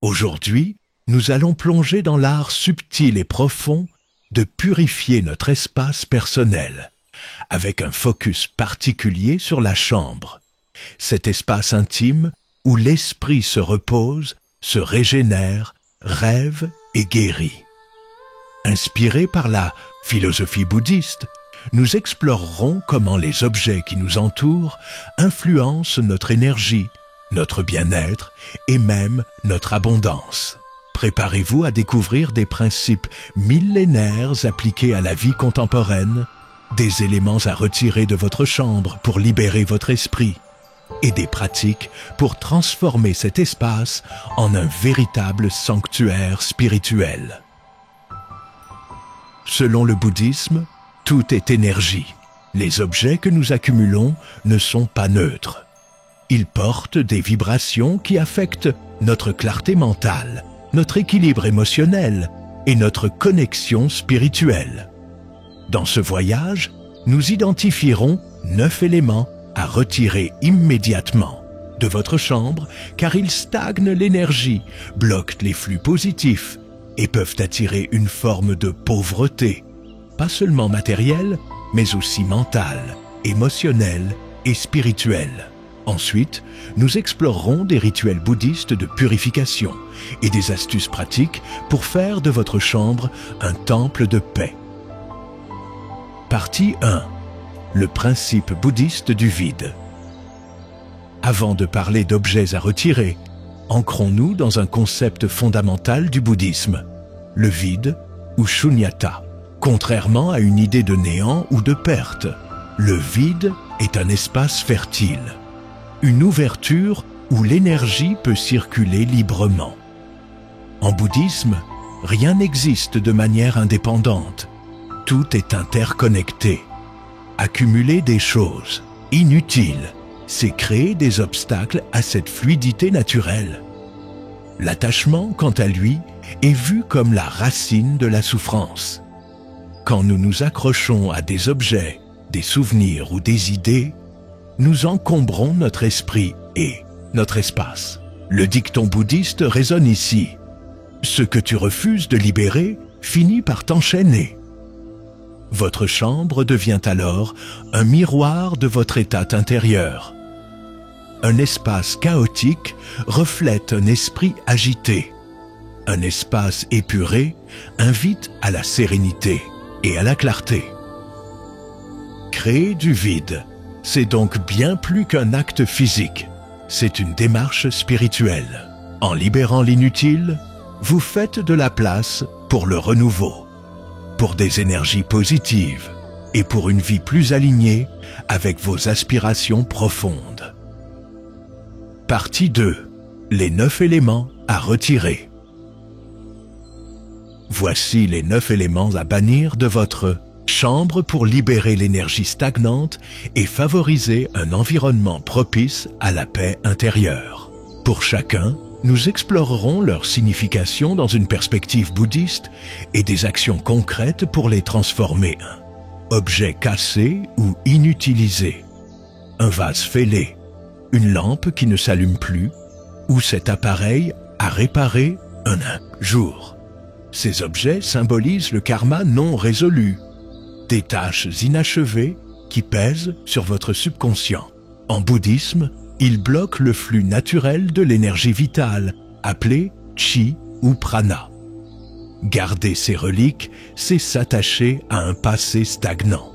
Aujourd'hui, nous allons plonger dans l'art subtil et profond de purifier notre espace personnel, avec un focus particulier sur la chambre, cet espace intime où l'esprit se repose, se régénère, rêve et guérit. Inspirés par la philosophie bouddhiste, nous explorerons comment les objets qui nous entourent influencent notre énergie, notre bien-être et même notre abondance. Préparez-vous à découvrir des principes millénaires appliqués à la vie contemporaine, des éléments à retirer de votre chambre pour libérer votre esprit et des pratiques pour transformer cet espace en un véritable sanctuaire spirituel. Selon le bouddhisme, tout est énergie. Les objets que nous accumulons ne sont pas neutres. Ils portent des vibrations qui affectent notre clarté mentale, notre équilibre émotionnel et notre connexion spirituelle. Dans ce voyage, nous identifierons 9 éléments à retirer immédiatement de votre chambre car ils stagnent l'énergie, bloquent les flux positifs et peuvent attirer une forme de pauvreté, pas seulement matérielle, mais aussi mentale, émotionnelle et spirituelle. Ensuite, nous explorerons des rituels bouddhistes de purification et des astuces pratiques pour faire de votre chambre un temple de paix. Partie 1. Le principe bouddhiste du vide. Avant de parler d'objets à retirer, ancrons-nous dans un concept fondamental du bouddhisme, le vide ou shunyata. Contrairement à une idée de néant ou de perte, le vide est un espace fertile, une ouverture où l'énergie peut circuler librement. En bouddhisme, rien n'existe de manière indépendante. Tout est interconnecté. Accumuler des choses inutiles, c'est créer des obstacles à cette fluidité naturelle. L'attachement, quant à lui, est vu comme la racine de la souffrance. Quand nous nous accrochons à des objets, des souvenirs ou des idées, nous encombrons notre esprit et notre espace. Le dicton bouddhiste résonne ici. Ce que tu refuses de libérer finit par t'enchaîner. Votre chambre devient alors un miroir de votre état intérieur. Un espace chaotique reflète un esprit agité. Un espace épuré invite à la sérénité et à la clarté. Créer du vide, c'est donc bien plus qu'un acte physique. C'est une démarche spirituelle. En libérant l'inutile, vous faites de la place pour le renouveau, pour des énergies positives et pour une vie plus alignée avec vos aspirations profondes. Partie 2. Les 9 éléments à retirer. Voici les 9 éléments à bannir de votre chambre pour libérer l'énergie stagnante et favoriser un environnement propice à la paix intérieure. Pour chacun, nous explorerons leur signification dans une perspective bouddhiste et des actions concrètes pour les transformer. Objet cassé ou inutilisé, un vase fêlé, une lampe qui ne s'allume plus ou cet appareil à réparer un jour. Ces objets symbolisent le karma non résolu, des tâches inachevées qui pèsent sur votre subconscient. En bouddhisme, ils bloquent le flux naturel de l'énergie vitale, appelée chi ou prana. Garder ces reliques, c'est s'attacher à un passé stagnant.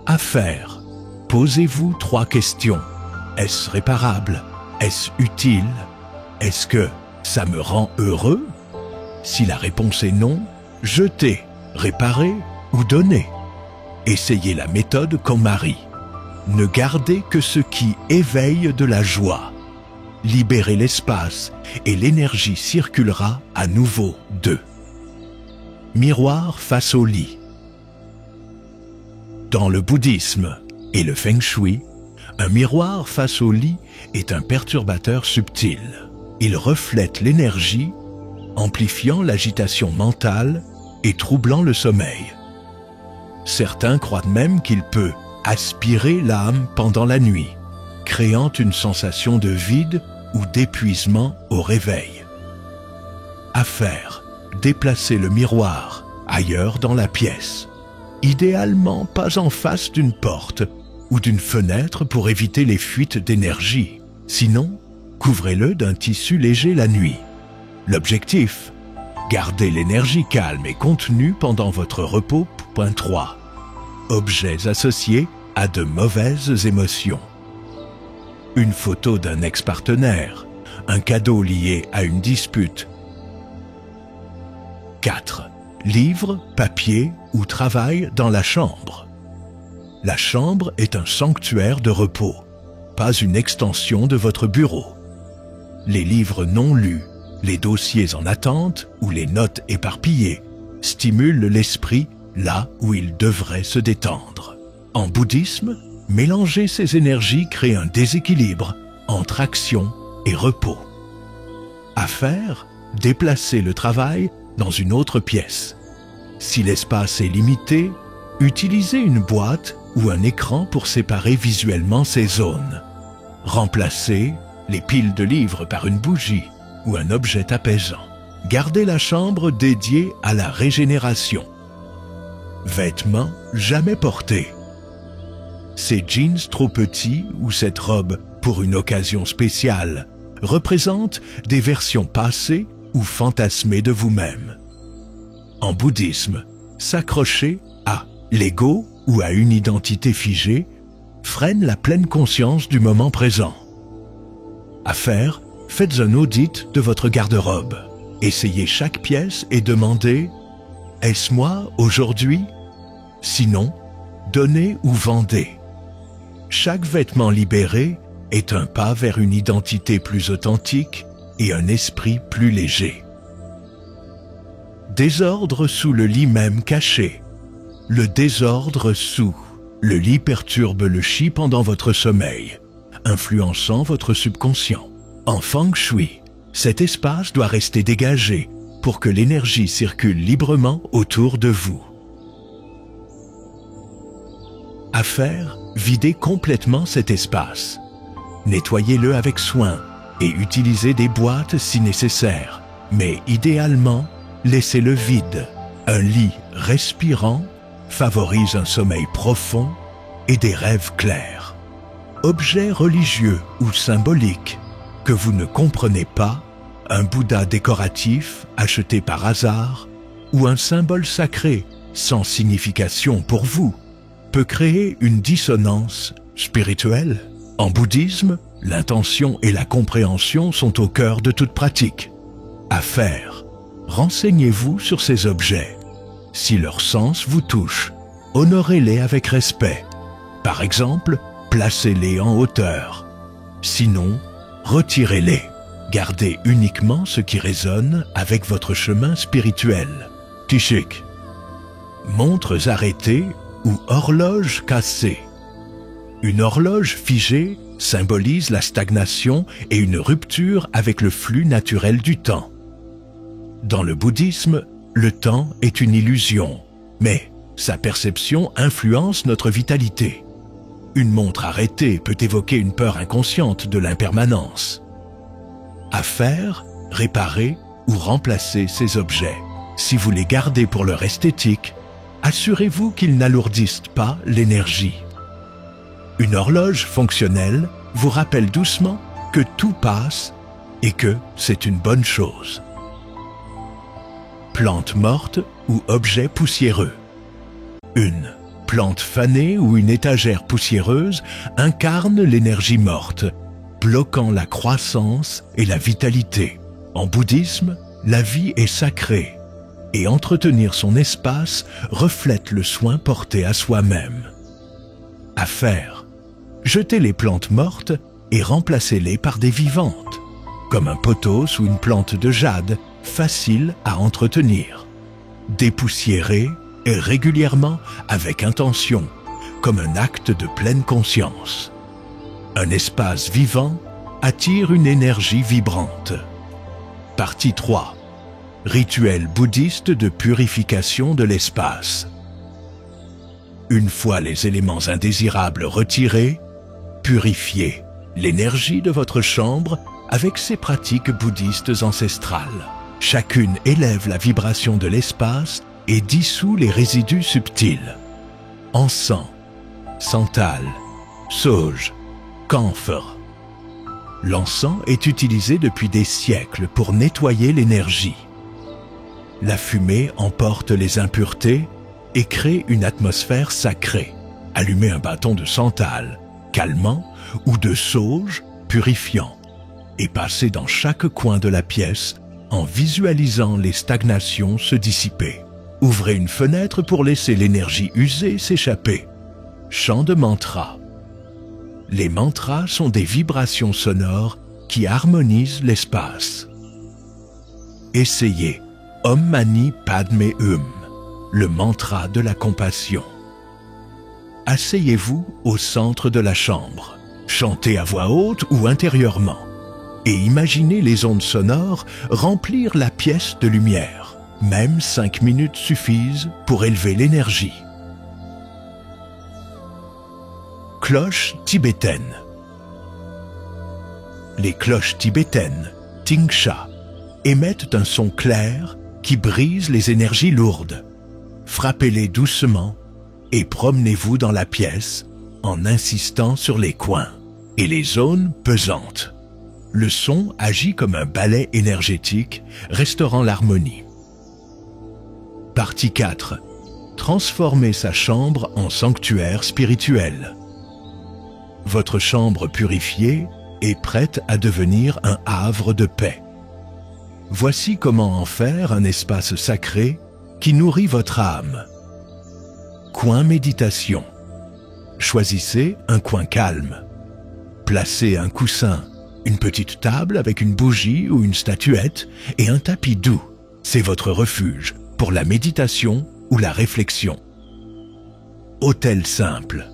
À faire, posez-vous 3 questions. Est-ce réparable? Est-ce utile? Est-ce que ça me rend heureux? Si la réponse est non, jetez, réparez ou donnez. Essayez la méthode KonMari. Ne gardez que ce qui éveille de la joie. Libérez l'espace et l'énergie circulera à nouveau d'eux. Miroir face au lit. Dans le bouddhisme et le feng shui, un miroir face au lit est un perturbateur subtil. Il reflète l'énergie, amplifiant l'agitation mentale et troublant le sommeil. Certains croient même qu'il peut aspirer l'âme pendant la nuit, créant une sensation de vide ou d'épuisement au réveil. À faire, déplacer le miroir ailleurs dans la pièce. Idéalement pas en face d'une porte ou d'une fenêtre pour éviter les fuites d'énergie. Sinon, couvrez-le d'un tissu léger la nuit. L'objectif, gardez l'énergie calme et contenue pendant votre repos. Point 3. Objets associés à de mauvaises émotions. Une photo d'un ex-partenaire, un cadeau lié à une dispute. 4. Livres, papier ou travail dans la chambre. La chambre est un sanctuaire de repos, pas une extension de votre bureau. Les livres non lus, les dossiers en attente ou les notes éparpillées stimulent l'esprit là où il devrait se détendre. En bouddhisme, mélanger ces énergies crée un déséquilibre entre action et repos. À faire, déplacer le travail dans une autre pièce. Si l'espace est limité, utilisez une boîte ou un écran pour séparer visuellement ces zones. Remplacez les piles de livres par une bougie ou un objet apaisant. Gardez la chambre dédiée à la régénération. Vêtements jamais portés. Ces jeans trop petits ou cette robe pour une occasion spéciale représentent des versions passées ou fantasmées de vous-même. En bouddhisme, s'accrocher à l'ego ou à une identité figée freine la pleine conscience du moment présent. À faire, faites un audit de votre garde-robe. Essayez chaque pièce et demandez « Est-ce moi aujourd'hui ?» Sinon, donnez ou vendez. Chaque vêtement libéré est un pas vers une identité plus authentique et un esprit plus léger. Désordre sous le lit même caché. Le désordre sous le lit perturbe le chi pendant votre sommeil, influençant votre subconscient. En feng shui, cet espace doit rester dégagé pour que l'énergie circule librement autour de vous. À faire, videz complètement cet espace. Nettoyez-le avec soin et utilisez des boîtes si nécessaire, mais idéalement, laissez-le vide. Un lit respirant favorise un sommeil profond et des rêves clairs. Objets religieux ou symboliques que vous ne comprenez pas, un Bouddha décoratif acheté par hasard ou un symbole sacré sans signification pour vous, peut créer une dissonance spirituelle. En bouddhisme, l'intention et la compréhension sont au cœur de toute pratique. À faire, renseignez-vous sur ces objets. Si leur sens vous touche, honorez-les avec respect. Par exemple, placez-les en hauteur. Sinon, retirez-les. Gardez uniquement ce qui résonne avec votre chemin spirituel. Tishik. Montres arrêtées ou horloge cassée. Une horloge figée symbolise la stagnation et une rupture avec le flux naturel du temps. Dans le bouddhisme, le temps est une illusion, mais sa perception influence notre vitalité. Une montre arrêtée peut évoquer une peur inconsciente de l'impermanence. À faire, réparer ou remplacer ces objets. Si vous les gardez pour leur esthétique, assurez-vous qu'ils n'alourdissent pas l'énergie. Une horloge fonctionnelle vous rappelle doucement que tout passe et que c'est une bonne chose. Plante morte ou objet poussiéreux. Une plante fanée ou une étagère poussiéreuse incarne l'énergie morte, bloquant la croissance et la vitalité. En bouddhisme, la vie est sacrée et entretenir son espace reflète le soin porté à soi-même. À faire, jetez les plantes mortes et remplacez-les par des vivantes, comme un pothos ou une plante de jade, facile à entretenir. Dépoussiérez et régulièrement avec intention, comme un acte de pleine conscience. Un espace vivant attire une énergie vibrante. Partie 3. Rituel bouddhiste de purification de l'espace. Une fois les éléments indésirables retirés, purifiez l'énergie de votre chambre avec ses pratiques bouddhistes ancestrales. Chacune élève la vibration de l'espace et dissout les résidus subtils. Encens, santal, sauge, camphre. L'encens est utilisé depuis des siècles pour nettoyer l'énergie. La fumée emporte les impuretés et crée une atmosphère sacrée. Allumez un bâton de santal, calmant, ou de sauge, purifiant, et passez dans chaque coin de la pièce en visualisant les stagnations se dissiper. Ouvrez une fenêtre pour laisser l'énergie usée s'échapper. Chant de mantra. Les mantras sont des vibrations sonores qui harmonisent l'espace. Essayez Om Mani Padme Hum, le mantra de la compassion. Asseyez-vous au centre de la chambre. Chantez à voix haute ou intérieurement. Et imaginez les ondes sonores remplir la pièce de lumière. Même 5 minutes suffisent pour élever l'énergie. Cloche tibétaine. Les cloches tibétaines, Tingsha, émettent un son clair qui brise les énergies lourdes. Frappez-les doucement et promenez-vous dans la pièce en insistant sur les coins et les zones pesantes. Le son agit comme un balai énergétique, restaurant l'harmonie. Partie 4. Transformer sa chambre en sanctuaire spirituel. Votre chambre purifiée est prête à devenir un havre de paix. Voici comment en faire un espace sacré qui nourrit votre âme. Coin méditation. Choisissez un coin calme. Placez un coussin, une petite table avec une bougie ou une statuette et un tapis doux. C'est votre refuge pour la méditation ou la réflexion. Autel simple.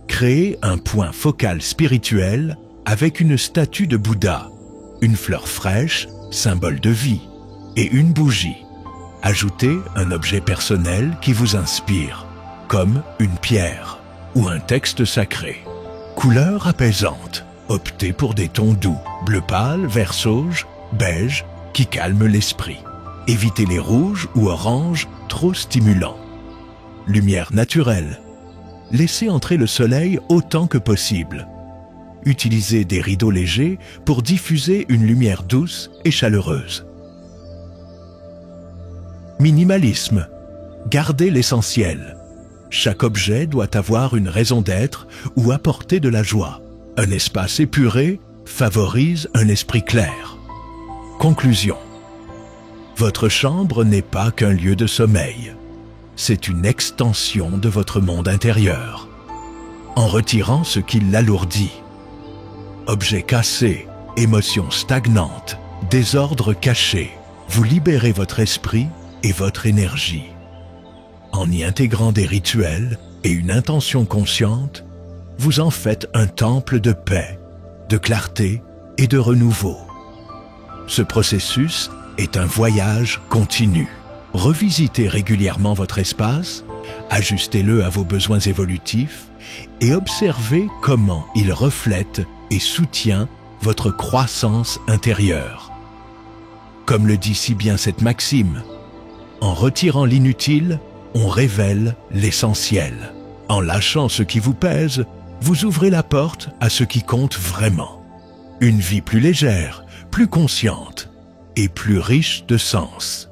Créez un point focal spirituel avec une statue de Bouddha, une fleur fraîche, symbole de vie, et une bougie. Ajoutez un objet personnel qui vous inspire, comme une pierre ou un texte sacré. Couleur apaisante. Optez pour des tons doux, bleu pâle, vert sauge, beige, qui calment l'esprit. Évitez les rouges ou oranges trop stimulants. Lumière naturelle. Laissez entrer le soleil autant que possible. Utilisez des rideaux légers pour diffuser une lumière douce et chaleureuse. Minimalisme. Gardez l'essentiel. Chaque objet doit avoir une raison d'être ou apporter de la joie. Un espace épuré favorise un esprit clair. Conclusion. Votre chambre n'est pas qu'un lieu de sommeil. C'est une extension de votre monde intérieur. En retirant ce qui l'alourdit, objets cassés, émotions stagnantes, désordre caché, vous libérez votre esprit et votre énergie. En y intégrant des rituels et une intention consciente, vous en faites un temple de paix, de clarté et de renouveau. Ce processus est un voyage continu. Revisitez régulièrement votre espace, ajustez-le à vos besoins évolutifs et observez comment il reflète et soutient votre croissance intérieure. Comme le dit si bien cette maxime, en retirant l'inutile, on révèle l'essentiel. En lâchant ce qui vous pèse, vous ouvrez la porte à ce qui compte vraiment. Une vie plus légère, plus consciente et plus riche de sens.